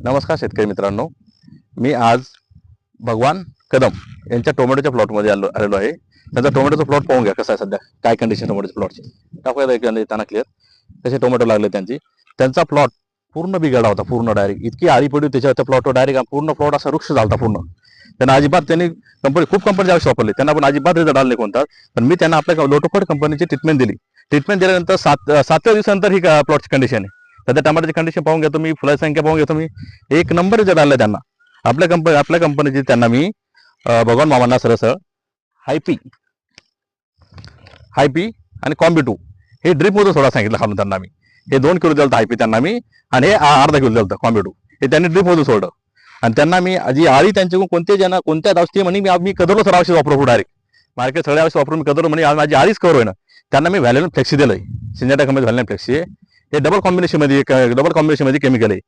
नमस्कार शेतकरी मित्रांनो, मी आज भगवान कदम यांच्या टोमॅटोच्या प्लॉटमध्ये आलेलो आहे. त्यांचा टोमॅटोचा प्लॉट पाहून घ्या कसा आहे सध्या, काय कंडिशन टोमॅटोच्या प्लॉटची टाकूया त्यांना क्लिअर कसे टोमॅटो लागले त्यांचा प्लॉट पूर्ण बिघडला होता. पूर्ण डायरेक्ट इतकी आळी पडली त्याच्या त्या प्लॉटवर डायरेक्ट पूर्ण प्लॉट असा वृक्ष झाला पूर्ण. त्यांना अजिबात त्यांनी खूप कंपनीचे औषध वापरले, त्यांना पण अजिबात रिझल्ट आला नाही कोणता. पण मी त्यांना आपल्या लोटोफोड कंपनीची ट्रीटमेंट दिली. ट्रीटमेंट दिल्यानंतर सातव्या दिवसानंतर ही प्लॉटची कंडिशन आहे. सध्या टमाट्याची कंडिशन पाहून घेतो मी, फुलाची संख्या पाहून घेतो मी. एक नंबर रिझल्ट आला त्यांना. आपल्या कंपनीची त्यांना मी भगवान मामांना सरळ हायपी आणि कॉम्बिटू हे ड्रिप मधून सोडा सांगितलं खालून त्यांना मी. हे 2 किलो दिलं हायपी त्यांना मी, आणि हे अर्धा किलो दिलं कॉम्बिटू. हे त्यांनी ड्रिप मधून सोडलं. आणि त्यांना मी जी आळी त्यांच्याकडून कोणत्या औषधी म्हणे मी कदरलो सर औषध वापरू डायरेक्ट मार्केट सगळे औषध वापरून मी कदरलो म्हणे माझी आळीच कवर होईना. त्यांना मी व्हॅलेंट फ्लेक्सी दिलंय, सिंजेटा कंपनी व्हॅलेंट फ्लेक्सी. हे डबल कॉम्बिनेशन मध्ये केमिकल आहे.